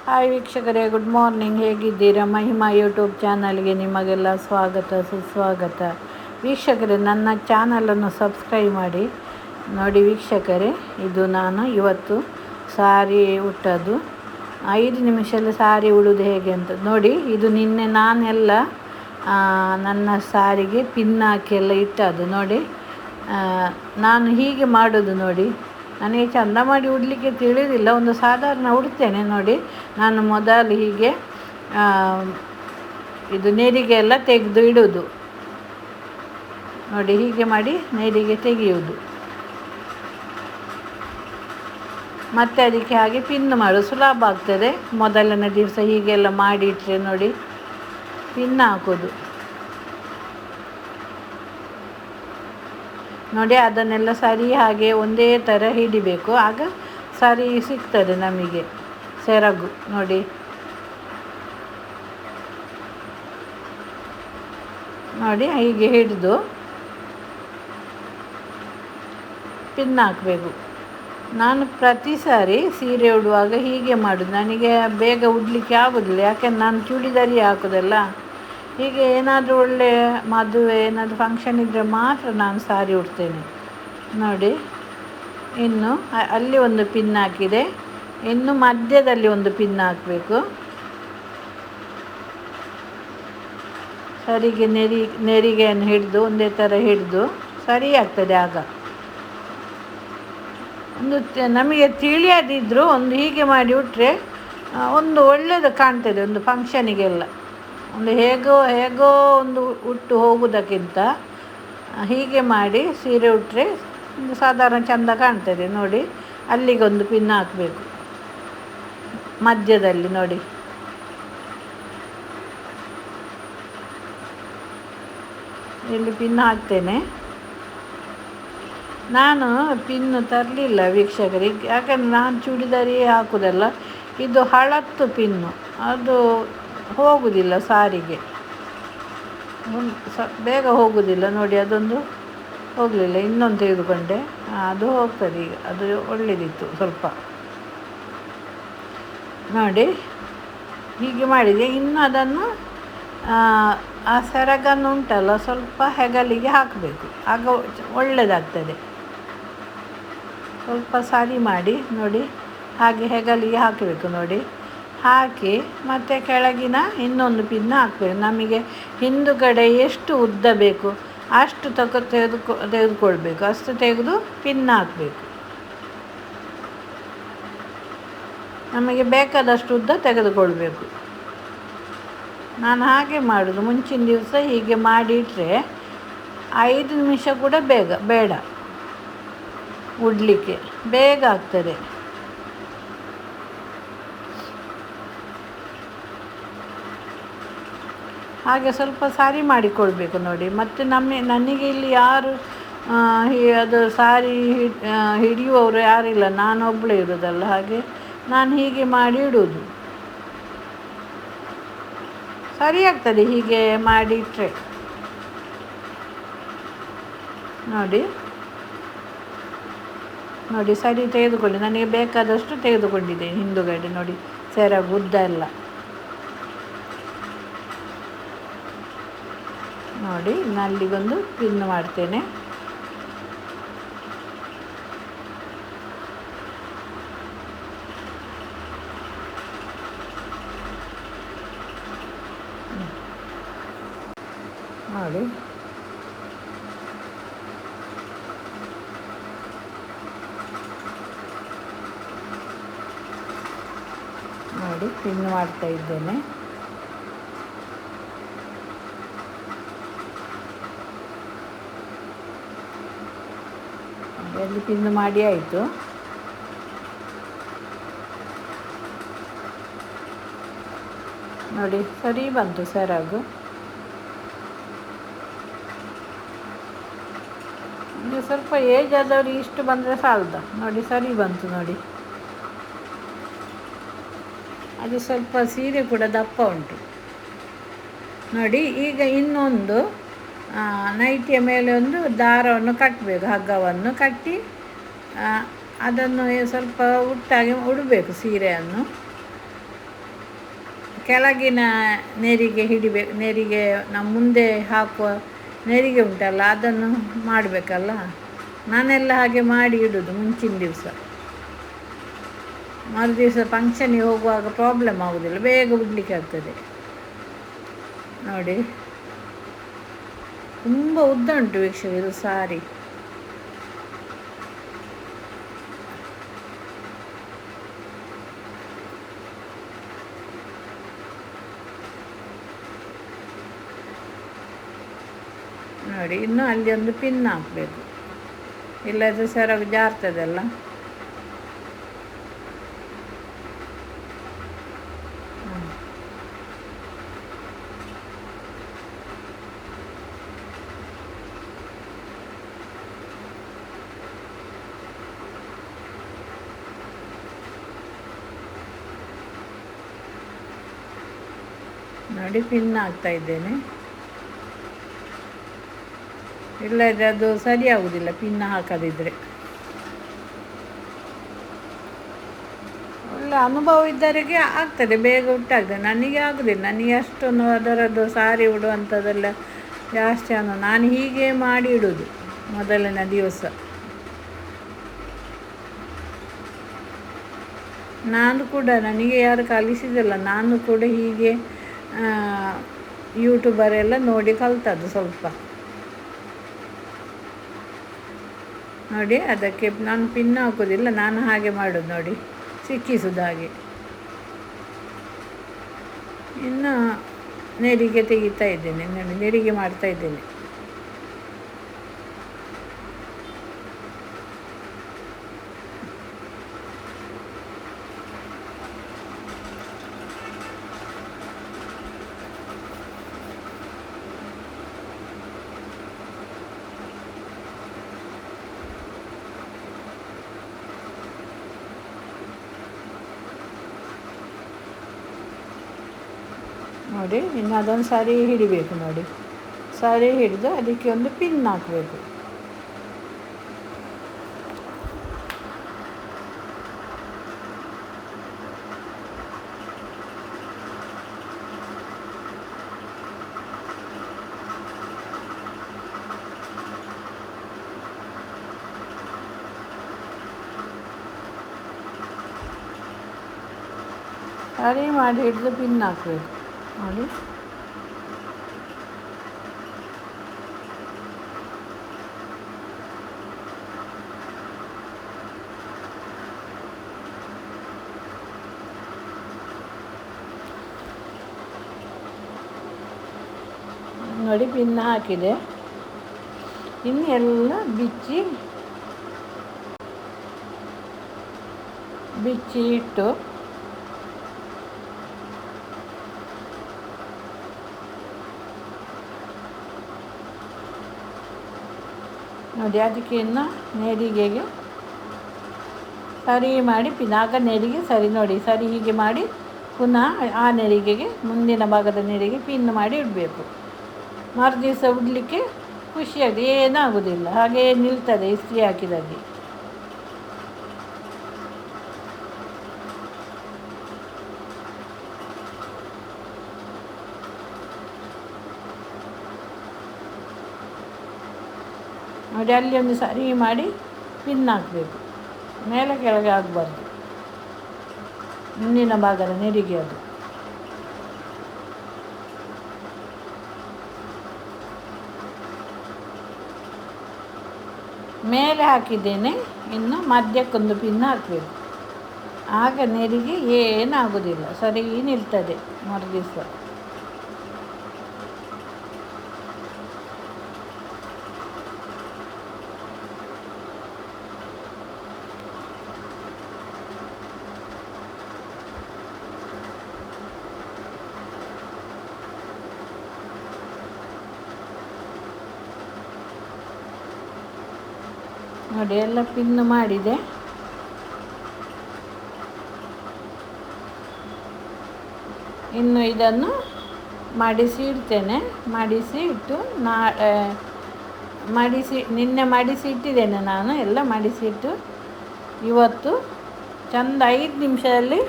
Hi ವೀಕ್ಷಕರೇ, good morning. ಹೇಗಿದ್ದೀರಾ? Mahima YouTube ಚಾನಲ್ಗೆ ನಿಮಗೆಲ್ಲ ಸ್ವಾಗತ ಸುಸ್ವಾಗತ. ವೀಕ್ಷಕರೇ, ನನ್ನ ಚಾನಲನ್ನು ಸಬ್ಸ್ಕ್ರೈಬ್ ಮಾಡಿ. ನೋಡಿ ವೀಕ್ಷಕರೇ, ಇದು ನಾನು ಇವತ್ತು ಸಾರಿ ಉಟ್ಟದ್ದು. 5 ನಿಮಿಷದಲ್ಲಿ ಸಾರಿ ಉಡೋದು ಹೇಗೆ ಅಂತ ನೋಡಿ. ಇದು ನಿನ್ನೆ ನಾನೆಲ್ಲ ನನ್ನ ಸಾರಿಗೆ ಪಿನ್ ಹಾಕಿ ಎಲ್ಲ ಇಟ್ಟದ್ದು ನೋಡಿ. ನಾನು ಹೀಗೆ ಮಾಡೋದು ನೋಡಿ. ನನಗೆ ಚಂದ ಮಾಡಿ ಉಡಲಿಕ್ಕೆ ತಿಳಿದಿಲ್ಲ, ಒಂದು ಸಾಧಾರಣ ಉಡ್ತೇನೆ ನೋಡಿ. ನಾನು ಮೊದಲು ಹೀಗೆ ಇದು ನೆರಿಗೆ ಎಲ್ಲ ತೆಗೆದು ಇಡೋದು ನೋಡಿ. ಹೀಗೆ ಮಾಡಿ ನೆರಿಗೆ ತೆಗೆಯುವುದು, ಮತ್ತು ಅದಕ್ಕೆ ಹಾಗೆ ಪಿನ್ ಮಾಡೋದು ಸುಲಭ ಆಗ್ತದೆ. ಮೊದಲನೇ ದಿವಸ ಹೀಗೆಲ್ಲ ಮಾಡಿಟ್ರೆ ನೋಡಿ, ಪಿನ್ ಹಾಕೋದು ನೋಡಿ. ಅದನ್ನೆಲ್ಲ ಸರಿ ಹಾಗೆ ಒಂದೇ ಥರ ಹಿಡಿಬೇಕು, ಆಗ ಸರಿ ಸಿಗ್ತದೆ ನಮಗೆ ಸೆರಗು ನೋಡಿ. ನೋಡಿ ಹೀಗೆ ಹಿಡಿದು ಪಿನ್ ಹಾಕಬೇಕು. ನಾನು ಪ್ರತಿ ಸಾರಿ ಸೀರೆ ಉಡುವಾಗ ಹೀಗೆ ಮಾಡೋದು. ನನಗೆ ಬೇಗ ಉಡಲಿಕ್ಕೆ ಆಗೋದಿಲ್ಲ, ಯಾಕೆಂದ್ರೆ ನಾನು ಚೂಡಿದಾರಿ ಹಾಕೋದಲ್ಲ. ಹೀಗೆ ಏನಾದರೂ ಒಳ್ಳೆ ಮದುವೆ ಏನಾದರೂ ಫಂಕ್ಷನ್ ಇದ್ದರೆ ಮಾತ್ರ ನಾನು ಸಾರಿ ಉಡ್ತೇನೆ ನೋಡಿ. ಇನ್ನು ಅಲ್ಲಿ ಒಂದು ಪಿನ್ ಹಾಕಿದೆ, ಇನ್ನು ಮಧ್ಯದಲ್ಲಿ ಒಂದು ಪಿನ್ ಹಾಕಬೇಕು. ಸರಿಗೆ ನೆರಿಗೆಯನ್ನು ಹಿಡಿದು ಒಂದೇ ಥರ ಹಿಡಿದು ಸರಿ ಆಗ್ತದೆ. ಆಗ ಒಂದು ನಮಗೆ ತಿಳಿಯದಿದ್ದರೂ ಒಂದು ಹೀಗೆ ಮಾಡಿ ಉಟ್ಟರೆ ಒಂದು ಒಳ್ಳೆಯದು ಕಾಣ್ತದೆ. ಒಂದು ಫಂಕ್ಷನಿಗೆಲ್ಲ ಒಂದು ಹೇಗೋ ಒಂದು ಉಟ್ಟು ಹೋಗೋದಕ್ಕಿಂತ ಹೀಗೆ ಮಾಡಿ ಸೀರೆ ಉಟ್ಟರೆ ಒಂದು ಸಾಧಾರಣ ಚೆಂದ ಕಾಣ್ತದೆ ನೋಡಿ. ಅಲ್ಲಿಗೊಂದು ಪಿನ್ ಹಾಕಬೇಕು ಮಧ್ಯದಲ್ಲಿ ನೋಡಿ. ಇಲ್ಲಿ ಪಿನ್ ಹಾಕ್ತೇನೆ. ನಾನು ಪಿನ್ನು ತರಲಿಲ್ಲ ವೀಕ್ಷಕರಿಗೆ, ಯಾಕಂದರೆ ನಾನು ಚೂಡಿದಾರಿಯೇ ಹಾಕೋದಲ್ಲ. ಇದು ಹಳತ್ತು ಪಿನ್ನು, ಅದು ಹೋಗುವುದಿಲ್ಲ ಸಾರಿಗೆ, ಬೇಗ ಹೋಗುವುದಿಲ್ಲ ನೋಡಿ. ಅದೊಂದು ಹೋಗಲಿಲ್ಲ, ಇನ್ನೊಂದು ತೆಗೆದುಕೊಂಡೆ, ಅದು ಹೋಗ್ತದೆ ಈಗ. ಅದು ಒಳ್ಳೆಯದಿತ್ತು ಸ್ವಲ್ಪ ನೋಡಿ. ಹೀಗೆ ಮಾಡಿದೆ. ಇನ್ನು ಅದನ್ನು ಆ ಸೆರಗನ್ನು ಉಂಟಲ್ಲ ಸ್ವಲ್ಪ ಹೆಗಲಿಗೆ ಹಾಕಬೇಕು, ಆಗ ಒಳ್ಳೆಯದಾಗ್ತದೆ. ಸ್ವಲ್ಪ ಸರಿ ಮಾಡಿ ನೋಡಿ, ಹಾಗೆ ಹೆಗಲಿಗೆ ಹಾಕಬೇಕು ನೋಡಿ. ಹಾಕಿ ಮತ್ತು ಕೆಳಗಿನ ಇನ್ನೊಂದು ಪಿನ್ ಹಾಕಬೇಕು. ನಮಗೆ ಹಿಂದುಗಡೆ ಎಷ್ಟು ಉದ್ದ ಬೇಕು ಅಷ್ಟು ತೆಗೆದುಕೊಳ್ಬೇಕು. ಅಷ್ಟು ತೆಗೆದು ಪಿನ್ ಹಾಕಬೇಕು. ನಮಗೆ ಬೇಕಾದಷ್ಟು ಉದ್ದ ತೆಗೆದುಕೊಳ್ಬೇಕು. ನಾನು ಹಾಗೆ ಮಾಡೋದು. ಮುಂಚಿನ ದಿವಸ ಹೀಗೆ ಮಾಡಿಟ್ರೆ 5 ನಿಮಿಷ ಕೂಡ ಬೇಡ ಉಡಲಿಕ್ಕೆ, ಬೇಗ ಆಗ್ತದೆ. ಹಾಗೆ ಸ್ವಲ್ಪ ಸಾರಿ ಮಾಡಿಕೊಳ್ಬೇಕು ನೋಡಿ. ಮತ್ತು ನನಗೆ ಇಲ್ಲಿ ಯಾರು ಅದು ಸಾರಿ ಹಿಡಿಯುವವರು ಯಾರಿಲ್ಲ, ನಾನೊಬ್ಬಳೇ ಇರೋದಲ್ಲ. ಹಾಗೆ ನಾನು ಹೀಗೆ ಮಾಡಿ ಇಡೋದು. ಸರಿ ಆಗ್ತದೆ ಹೀಗೆ ಮಾಡಿಟ್ರೆ ನೋಡಿ. ನೋಡಿ ಸರಿ ತೆಗೆದುಕೊಳ್ಳಿ. ನನಗೆ ಬೇಕಾದಷ್ಟು ತೆಗೆದುಕೊಂಡಿದ್ದೇನೆ ಹಿಂದುಗಡೆ ನೋಡಿ, ಸೆರಗು ಉದ್ದ ಎಲ್ಲ ನೋಡಿ. ಅಲ್ಲಿಗೊಂದು ಪಿನ್ ಮಾಡ್ತೇನೆ. ನೋಡಿ ನೋಡಿ ಪಿನ್ ಮಾಡ್ತಾ ಇದ್ದೇನೆ. ಅಲ್ಲಿ ಪಿನ್ ಮಾಡಿ ಆಯಿತು. ನೋಡಿ ಸರಿ ಬಂತು ಸೆರಗು. ಇದು ಸ್ವಲ್ಪ ಏಜ್ ಆದವರು ಇಷ್ಟು ಬಂದರೆ ಸಾಲದ ನೋಡಿ. ಸರಿ ಬಂತು ನೋಡಿ. ಅದು ಸ್ವಲ್ಪ ಸೀರೆ ಕೂಡ ದಪ್ಪ ಉಂಟು ನೋಡಿ. ಈಗ ಇನ್ನೊಂದು ನೈಟಿಯ ಮೇಲೆ ಒಂದು ದಾರವನ್ನು ಕಟ್ಟಬೇಕು, ಹಗ್ಗವನ್ನು ಕಟ್ಟಿ ಅದನ್ನು ಸ್ವಲ್ಪ ಉಟ್ಟಾಗಿ ಉಡಬೇಕು ಸೀರೆಯನ್ನು. ಕೆಳಗಿನ ನೆರಿಗೆ ಹಿಡಿಬೇಕು. ನೆರಿಗೆ ನಾವು ಮುಂದೆ ಹಾಕುವ ನೆರಿಗೆ ಉಂಟಲ್ಲ, ಅದನ್ನು ಮಾಡಬೇಕಲ್ಲ. ನಾನೆಲ್ಲ ಹಾಗೆ ಮಾಡಿ ಇಡೋದು ಮುಂಚಿನ ದಿವಸ. ಮರುದಿವಸ ಫಂಕ್ಷನಿಗೆ ಹೋಗುವಾಗ ಪ್ರಾಬ್ಲಮ್ ಆಗೋದಿಲ್ಲ, ಬೇಗ ಉಡಲಿಕ್ಕೆ ಆಗ್ತದೆ. ನೋಡಿ, ತುಂಬ ಉದ್ದ ಉಂಟು ವೀಕ್ಷಕರು ಸಾರಿ. ನೋಡಿ, ಇನ್ನು ಅಲ್ಲಿ ಒಂದು ಪಿನ್ ಹಾಕಬೇಕು, ಇಲ್ಲದ್ರೆ ಸೆರಗು ಜಾರ್ತದಲ್ಲ. ನೋಡಿ, ಪಿನ್ ಹಾಕ್ತಾ ಇದ್ದೇನೆ. ಇಲ್ಲದ್ರೆ ಅದು ಸರಿಯಾಗುವುದಿಲ್ಲ ಪಿನ್ ಹಾಕದಿದ್ದರೆ. ಒಳ್ಳೆ ಅನುಭವ ಇದ್ದವರಿಗೆ ಆಗ್ತದೆ, ಬೇಗ ಉಟ್ಟಾಗ್ತದೆ. ನನಗೆ ಆಗೋದಿಲ್ಲ, ನನಗೆ ಅಷ್ಟೊಂದು ಅದರದ್ದು ಸಾರಿ ಉಡುವಂಥದ್ದೆಲ್ಲ ಜಾಸ್ತಿ ನಾನು ಹೀಗೆ ಮಾಡಿ ಇಡೋದು ಮೊದಲನೇ ದಿವಸ. ನಾನು ಕೂಡ, ನನಗೆ ಯಾರು ಕಲಿಸಿದಿಲ್ಲ, ನಾನು ಕೂಡ ಹೀಗೆ ಯೂಟ್ಯೂಬರೆಲ್ಲ ನೋಡಿ ಕಲ್ತದ್ದು ಸ್ವಲ್ಪ. ನೋಡಿ, ಅದಕ್ಕೆ ನಾನು ಪಿನ್ ಹಾಕೋದಿಲ್ಲ, ನಾನು ಹಾಗೆ ಮಾಡೋದು. ನೋಡಿ, ಸಿಕ್ಕಿಸೋದು ಹಾಗೆ. ಇನ್ನು ನೆರಿಗೆ ತೆಗಿತಾ ಇದ್ದೇನೆ. ನೋಡಿ, ನೆರಿಗೆ ಮಾಡ್ತಾ ಇದ್ದೇನೆ. ನೋಡಿ, ಇನ್ನು ಅದೊಂದು ಸಾರಿ ಹಿಡಿಬೇಕು. ನೋಡಿ, ಸಾರಿ ಹಿಡಿದು ಅದಕ್ಕೆ ಒಂದು ಪಿನ್ ಹಾಕಬೇಕು. ಸಾರಿ ಮಾಡಿ ಹಿಡಿದು ಪಿನ್ ಹಾಕಬೇಕು. ನೋಡಿ, ನೋಡಿ ಪಿನ್ ಹಾಕಿದೆ. ಇನ್ನು ಎಲ್ಲ ಬಿಚ್ಚಿ ಇಟ್ಟು ನೋಡಿ, ಅದಕ್ಕೆ ಇನ್ನು ನೆರಿಗೆಗೆ ಸರಿ ಮಾಡಿ ಪಿನ್, ಆಗ ನೆರಿಗೆ ಸರಿ. ನೋಡಿ, ಸರಿ ಹೀಗೆ ಮಾಡಿ ಪುನಃ ಆ ನೆರಿಗೆಗೆ, ಮುಂದಿನ ಭಾಗದ ನೆರಿಗೆ ಪಿನ್ ಮಾಡಿ ಇಡಬೇಕು. ಮರುದಿವಸ ಉಡಲಿಕ್ಕೆ ಖುಷಿಯಾಗಿ ಏನಾಗೋದಿಲ್ಲ, ಹಾಗೇ ನಿಲ್ತದೆ ಇಸ್ತ್ರಿ ಹಾಕಿದಾಗೆ. ನೋಡಿ, ಅಲ್ಲಿ ಒಂದು ಸರಿ ಮಾಡಿ ಪಿನ್ ಹಾಕಬೇಕು, ಮೇಲೆ ಕೆಳಗೆ ಆಗಬಾರ್ದು, ಮುಂದಿನ ಭಾಗದ ನೆರಿಗೆ ಅದು. ಮೇಲೆ ಹಾಕಿದ್ದೇನೆ, ಇನ್ನು ಮಧ್ಯಕ್ಕೊಂದು ಪಿನ್ ಹಾಕಬೇಕು. ಆಗ ನೆರಿಗೆ ಏನಾಗೋದಿಲ್ಲ, ಸರಿ ನಿಲ್ತದೆ ಮರುದಿವಸ. ನೋಡಿ, ಎಲ್ಲ ಪಿನ್ ಮಾಡಿದೆ. ಇನ್ನು ಇದನ್ನು ಮಡಿಸಿ ಇಡ್ತೇನೆ. ಮಡಿಸಿ ಇಟ್ಟು ನಿನ್ನೆ ಮಡಿಸಿ ಇಟ್ಟಿದ್ದೇನೆ ನಾನು, ಎಲ್ಲ ಮಡಿಸಿಟ್ಟು ಇವತ್ತು ಚೆಂದ 5 ನಿಮಿಷದಲ್ಲಿ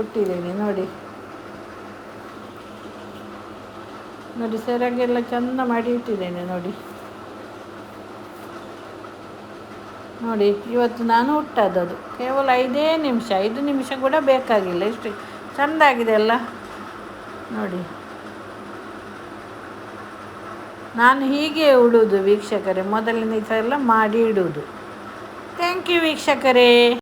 ಉಟ್ಟಿದ್ದೇನೆ. ನೋಡಿ, ನೋಡಿ ಸೆರಗೆಲ್ಲ ಚೆಂದ ಮಾಡಿ ಇಟ್ಟಿದ್ದೇನೆ ನೋಡಿ. ನೋಡಿ ಇವತ್ತು ನಾನು ಹುಟ್ಟದ್ದು ಕೇವಲ 5 ನಿಮಿಷ ಕೂಡ ಬೇಕಾಗಿಲ್ಲ. ಎಷ್ಟು ಚೆಂದಾಗಿದೆ ಅಲ್ಲ ನೋಡಿ. ನಾನು ಹೀಗೆ ಉಡೋದು ವೀಕ್ಷಕರೇ, ಮೊದಲನೇ ದಿವಸ ಎಲ್ಲ ಮಾಡಿ ಇಡುವುದು. ಥ್ಯಾಂಕ್ ಯು ವೀಕ್ಷಕರೇ.